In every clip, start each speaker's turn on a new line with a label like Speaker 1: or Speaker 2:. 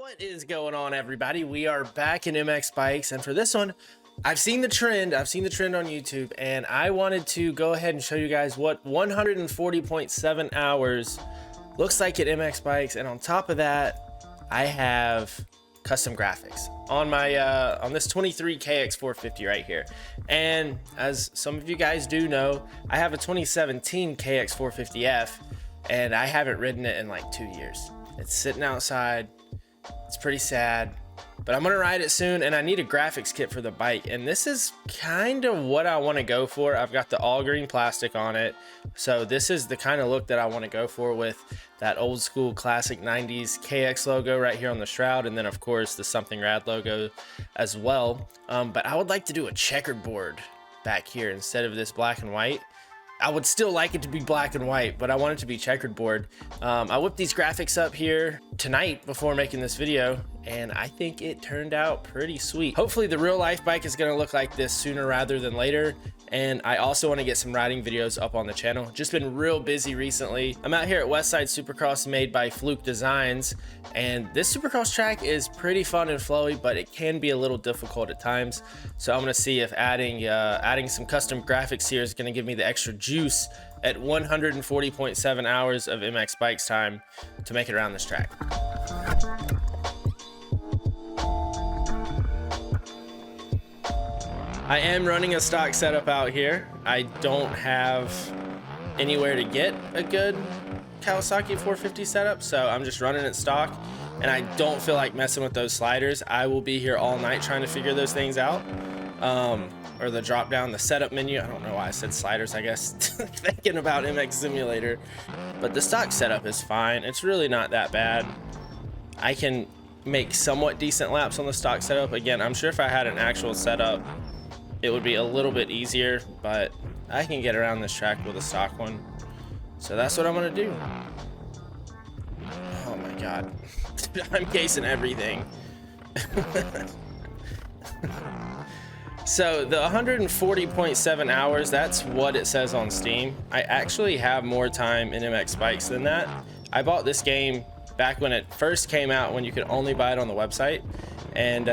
Speaker 1: What is going on, everybody? We are back in MX bikes, and for this one, I've seen the trend on YouTube, and I wanted to go ahead and show you guys what 140.7 hours looks like at MX bikes. And on top of that, I have custom graphics on my on this 23 KX450 right here. And as some of you guys do know, I have a 2017 KX450F, and I haven't ridden it in like 2 years. It's sitting outside. It's pretty sad, but I'm gonna ride it soon, and I need a graphics kit for the bike, and this is kind of what I want to go for. I've got the all green plastic on it, so this is the kind of look that I want to go for, with that old school classic 90s KX logo right here on the shroud, and then of course the Something Rad logo as well. But I would like to do a checkerboard back here instead of this black and white. I would still like it to be black and white, but I want it to be checkered board. I whipped these graphics up here tonight before making this video, and I think it turned out pretty sweet. Hopefully the real life bike is gonna look like this sooner rather than later. And I also want to get some riding videos up on the channel. Just been real busy recently. I'm out here at Westside Supercross, made by Fluke Designs, and this Supercross track is pretty fun and flowy, but it can be a little difficult at times. So I'm gonna see if adding some custom graphics here is gonna give me the extra juice at 140.7 hours of MX bikes time to make it around this track. I am running a stock setup out here. I don't have anywhere to get a good Kawasaki 450 setup, so I'm just running it stock, and I don't feel like messing with those sliders. I will be here all night trying to figure those things out. Or the drop down, the setup menu. I don't know why I said sliders, I guess, thinking about MX Simulator. But the stock setup is fine. It's really not that bad. I can make somewhat decent laps on the stock setup. Again, I'm sure if I had an actual setup, it would be a little bit easier, but I can get around this track with a stock one. So that's what I'm gonna do. Oh my God. I'm casing everything. So the 140.7 hours, that's what it says on Steam. I actually have more time in MX bikes than that. I bought this game back when it first came out, when you could only buy it on the website. And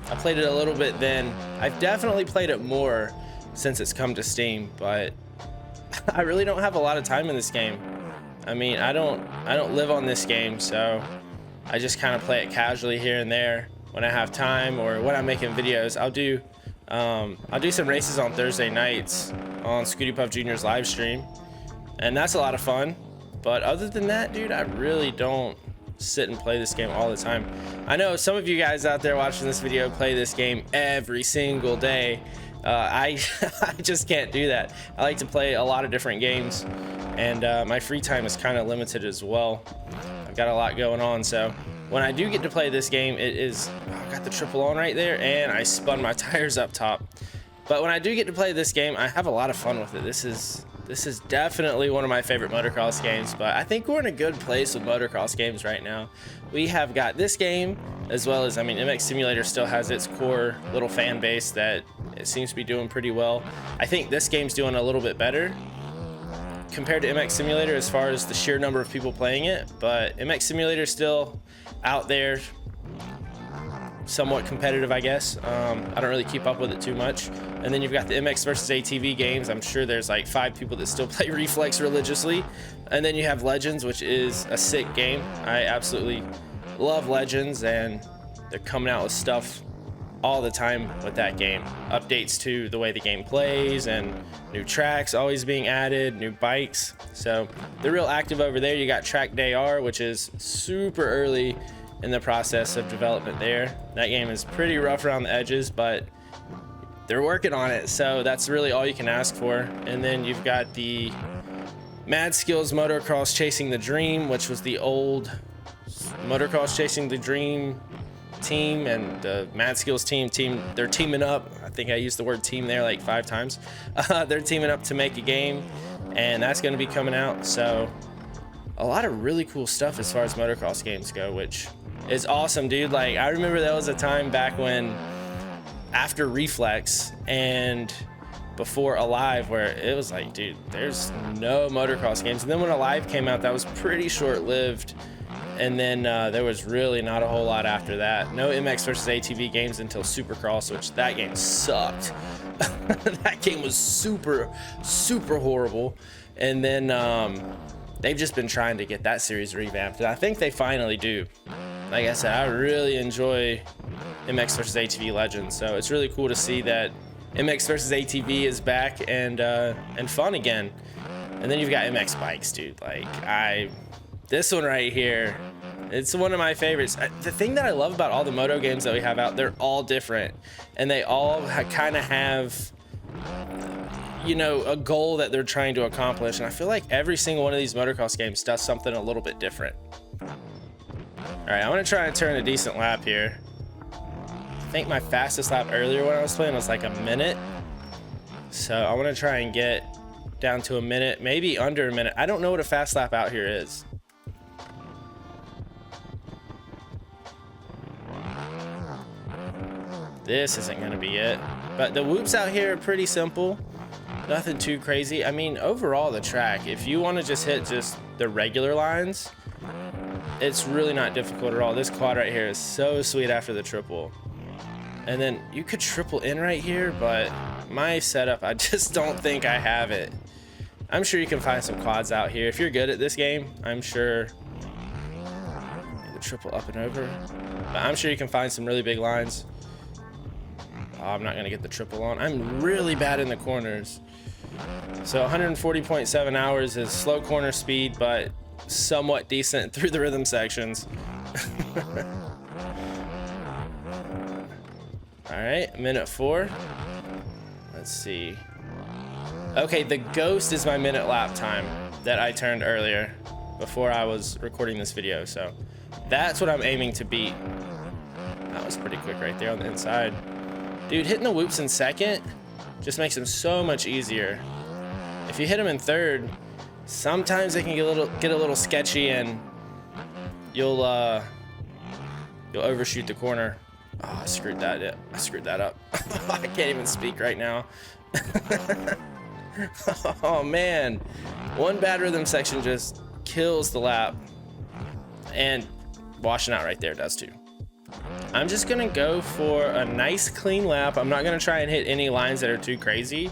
Speaker 1: I played it a little bit then. I've definitely played it more since it's come to Steam, but I really don't have a lot of time in this game. I mean, I don't live on this game, so I just kind of play it casually here and there when I have time, or when I'm making videos. I'll do some races on Thursday nights on Scooty Puff Jr.'s live stream, and that's a lot of fun. But other than that, dude, I really don't sit and play this game all the time. I know some of you guys out there watching this video play this game every single day. I just can't do that. I like to play a lot of different games, and my free time is kind of limited as well. I've got a lot going on, so when I do get to play this game, it is, I got the triple on right there, and I spun my tires up top. But when I do get to play this game, I have a lot of fun with it. This is definitely one of my favorite motocross games, but I think we're in a good place with motocross games right now. We have got this game, as well as, I mean, MX Simulator still has its core little fan base that it seems to be doing pretty well. I think this game's doing a little bit better compared to MX Simulator as far as the sheer number of people playing it, but MX Simulator is still out there, somewhat competitive, I guess. I don't really keep up with it too much. And then you've got the MX versus ATV games. I'm sure there's like 5 people that still play Reflex religiously. And then you have Legends, which is a sick game. I absolutely love Legends, and they're coming out with stuff all the time with that game. Updates to the way the game plays, and new tracks always being added, new bikes. So they're real active over there. You got Track Day R, which is super early in the process of development there. That game is pretty rough around the edges, but they're working on it, so that's really all you can ask for. And then you've got the Mad Skills Motocross Chasing the Dream, which was the old Motocross Chasing the Dream team, and the Mad Skills team, they're teaming up. I think I used the word team there like 5 times. They're teaming up to make a game, and that's going to be coming out. So a lot of really cool stuff as far as motocross games go, which is awesome, dude. Like, I remember there was a time back when, after Reflex and before Alive, where it was like, dude, there's no motocross games. And then when Alive came out, that was pretty short-lived. And then there was really not a whole lot after that. No MX versus ATV games until Supercross, which that game sucked. That game was super horrible. And then they've just been trying to get that series revamped, and I think they finally do. Like I said, I really enjoy MX versus ATV Legends, so it's really cool to see that MX versus ATV is back and fun again. And then you've got MX bikes, dude. Like this one right here, it's one of my favorites. The thing that I love about all the moto games that we have out, they're all different, and they all kind of have, you know, a goal that they're trying to accomplish. And I feel like every single one of these motocross games does something a little bit different. All right, I'm gonna try and turn a decent lap here. I think my fastest lap earlier when I was playing was like a minute. So I want to try and get down to a minute, maybe under a minute. I don't know what a fast lap out here is. This isn't going to be it. But the whoops out here are pretty simple. Nothing too crazy. I mean, overall, the track, if you want to just hit just the regular lines, it's really not difficult at all. This quad right here is so sweet after the triple. And then you could triple in right here, but my setup, I just don't think I have it. I'm sure you can find some quads out here. If you're good at this game, I'm sure the triple up and over. But I'm sure you can find some really big lines. Oh, I'm not gonna get the triple on. I'm really bad in the corners. So 140.7 hours is slow corner speed, but somewhat decent through the rhythm sections. All right, minute 4. Let's see. Okay, the ghost is my minute lap time that I turned earlier before I was recording this video. So that's what I'm aiming to beat. That was pretty quick right there on the inside. Dude, hitting the whoops in second just makes them so much easier. If you hit them in third, sometimes they can get a little sketchy, and you'll overshoot the corner. Oh, I screwed that up. I can't even speak right now. Oh man, one bad rhythm section just kills the lap, and washing out right there does too. I'm just gonna go for a nice clean lap. I'm not gonna try and hit any lines that are too crazy.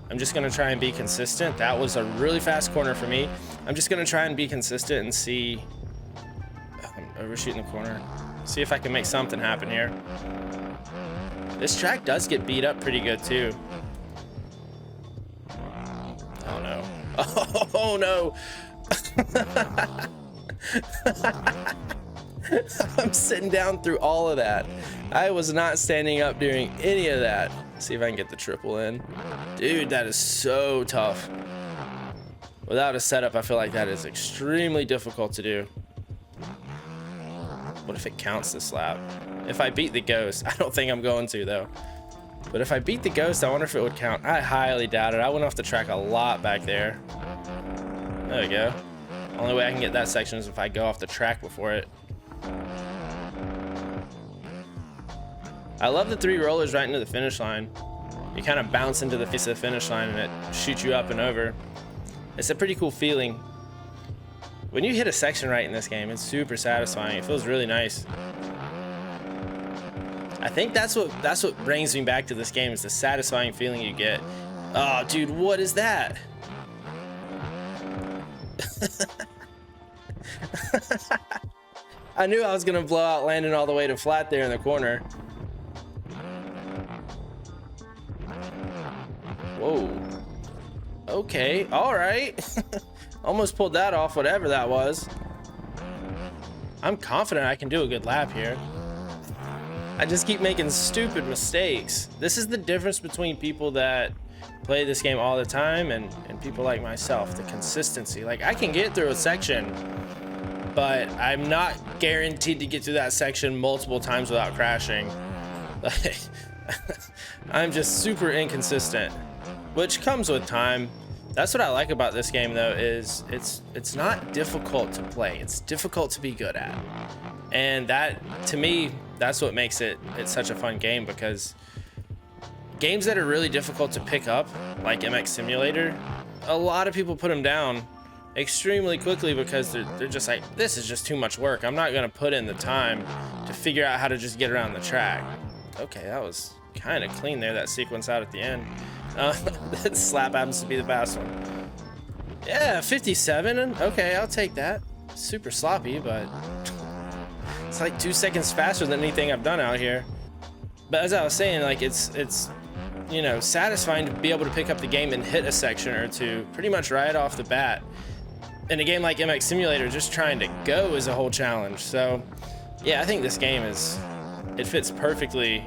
Speaker 1: I'm just gonna try and be consistent. That was a really fast corner for me. I'm just gonna try and be consistent and see. I'm overshooting the corner. See if I can make something happen here. This track does get beat up pretty good too. Oh no. Oh no. I'm sitting down through all of that. I was not standing up during any of that. See if I can get the triple in. Dude, that is so tough. Without a setup, I feel like that is extremely difficult to do. What if it counts this lap? If I beat the ghost, I don't think I'm going to though. But if I beat the ghost, I wonder if it would count. I highly doubt it. I went off the track a lot back there. There we go. Only way I can get that section is if I go off the track before it. I love the 3 rollers right into the finish line. You kind of bounce into the face of the finish line and it shoots you up and over. It's a pretty cool feeling. When you hit a section right in this game, it's super satisfying. It feels really nice. I think that's what brings me back to this game, is the satisfying feeling you get. Oh, dude, what is that? I knew I was gonna blow out, landing all the way to flat there in the corner. Whoa. Okay, all right. Almost pulled that off, whatever that was. I'm confident I can do a good lap here. I just keep making stupid mistakes. This is the difference between people that play this game all the time and people like myself, the consistency. Like, I can get through a section, but I'm not guaranteed to get through that section multiple times without crashing. Like, I'm just super inconsistent, which comes with time. That's what I like about this game though, is it's not difficult to play. It's difficult to be good at. And that, to me, that's what makes it's such a fun game, because games that are really difficult to pick up, like MX Simulator, a lot of people put them down extremely quickly because they're just like, this is just too much work. I'm not gonna put in the time to figure out how to just get around the track. Okay, that was kind of clean there, that sequence out at the end. That slap happens to be the fast one. Yeah, 57. Okay, I'll take that. Super sloppy, but it's like 2 seconds faster than anything I've done out here. But as I was saying, like it's you know, satisfying to be able to pick up the game and hit a section or two pretty much right off the bat. In a game like MX Simulator, just trying to go is a whole challenge. So yeah, I think this game it fits perfectly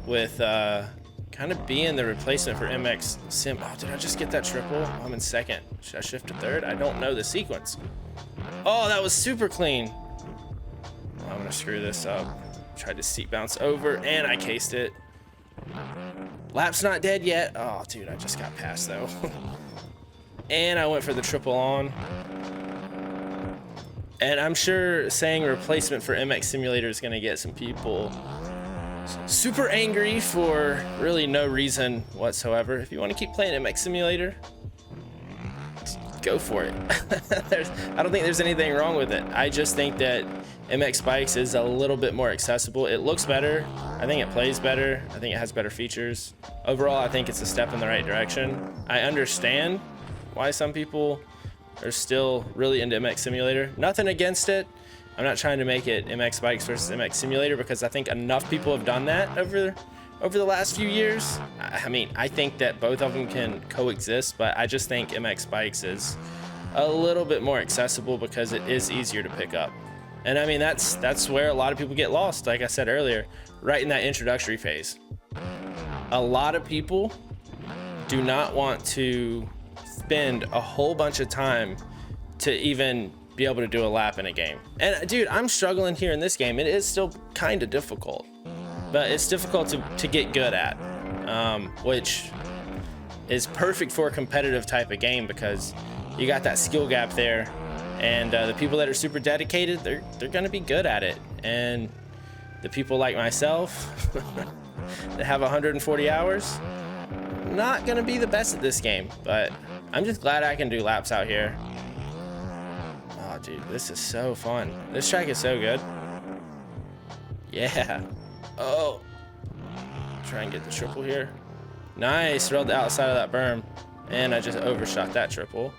Speaker 1: with kind of being the replacement for MX Sim. Oh, did I just get that triple? I'm in second. Should I shift to third? I don't know the sequence. Oh, that was super clean. I'm gonna screw this up. Tried to seat bounce over and I cased it. Lap's not dead yet. Oh, dude, I just got past though. And I went for the triple on. And I'm sure saying replacement for MX Simulator is gonna get some people super angry for really no reason whatsoever. If you want to keep playing MX Simulator, go for it. I don't think there's anything wrong with it. I just think that MX Bikes is a little bit more accessible. It looks better. I think it plays better. I think it has better features. Overall, I think it's a step in the right direction. I understand why some people are still really into MX Simulator. Nothing against it. I'm not trying to make it MX Bikes versus MX Simulator because I think enough people have done that over the last few years. I mean, I think that both of them can coexist, but I just think MX Bikes is a little bit more accessible because it is easier to pick up. And I mean, that's where a lot of people get lost, like I said earlier, right in that introductory phase. A lot of people do not want to spend a whole bunch of time to even be able to do a lap in a game. And dude, I'm struggling here in this game. It is still kind of difficult, but it's difficult to get good at, which is perfect for a competitive type of game because you got that skill gap there, and the people that are super dedicated, they're gonna be good at it, and the people like myself that have 140 hours, not gonna be the best at this game. But I'm just glad I can do laps out here. Oh, dude, this is so fun. This track is so good. Yeah. Oh. Try and get the triple here. Nice. Rode the outside of that berm. And I just overshot that triple.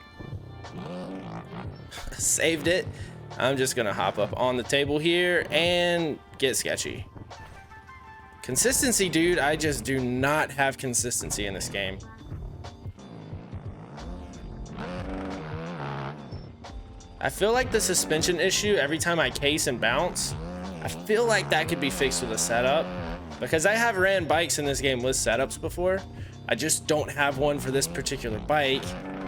Speaker 1: Saved it. I'm just going to hop up on the table here and get sketchy. Consistency, dude. I just do not have consistency in this game. I feel like the suspension issue every time I case and bounce, I feel like that could be fixed with a setup, because I have ran bikes in this game with setups before. I just don't have one for this particular bike,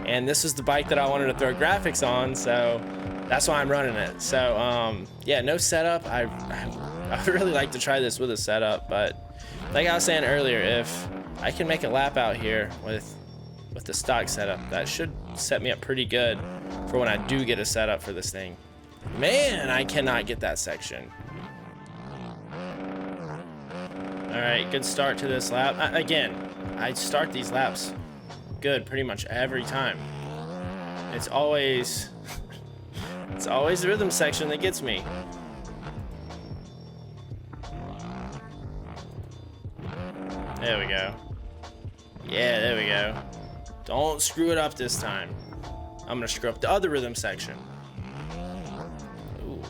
Speaker 1: and this is the bike that I wanted to throw graphics on, so that's why I'm running it. So yeah, no setup. I really like to try this with a setup, but like I was saying earlier, if I can make a lap out here with the stock setup, that should set me up pretty good for when I do get a setup for this thing. Man, I cannot get that section. All right, good start to this lap. Again, I start these laps good pretty much every time. It's always the rhythm section that gets me. There we go. Yeah, there we go. Don't screw it up this time. I'm gonna screw up the other rhythm section. Ooh.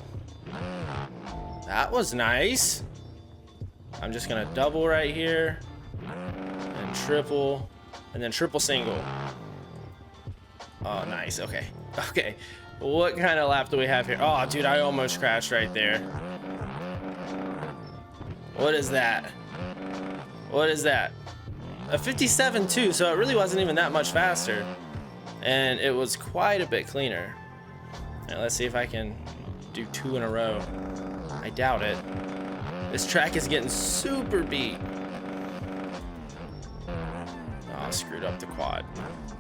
Speaker 1: That was nice. I'm just gonna double right here, and triple, and then triple single. Oh, nice. Okay. Okay. What kind of lap do we have here? Oh, dude, I almost crashed right there. What is that? What is that? A 57 too, so it really wasn't even that much faster. And it was quite a bit cleaner. Now let's see if I can do 2 in a row. I doubt it. This track is getting super beat. Oh, I screwed up the quad.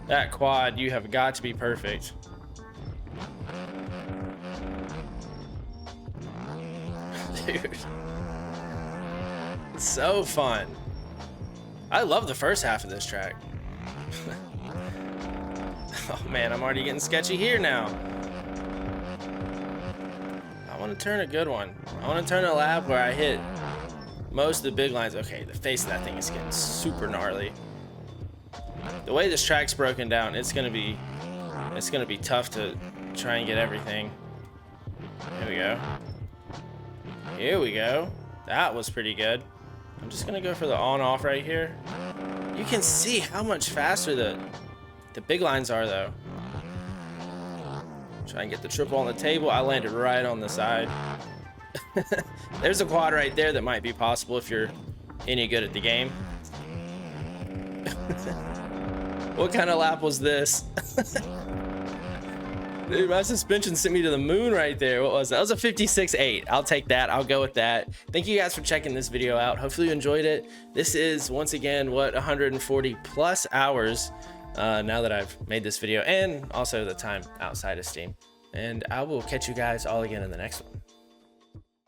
Speaker 1: That quad, you have got to be perfect. Dude. It's so fun. I love the first half of this track. Oh man, I'm already getting sketchy here now. I want to turn a good one. I want to turn a lap where I hit most of the big lines. Okay, the face of that thing is getting super gnarly. The way this track's broken down, it's gonna be tough to try and get everything. Here we go. Here we go. That was pretty good. I'm just gonna go for the on-off right here. You can see how much faster the big lines are though. Try and get the triple on the table. I landed right on the side. There's a quad right there that might be possible if you're any good at the game. What kind of lap was this? Dude, my suspension sent me to the moon right there. What was that? That was a 56.8. I'll take that. I'll go with that. Thank you guys for checking this video out. Hopefully you enjoyed it. This is, once again, 140 plus hours now that I've made this video, and also the time outside of Steam. And I will catch you guys all again in the next one.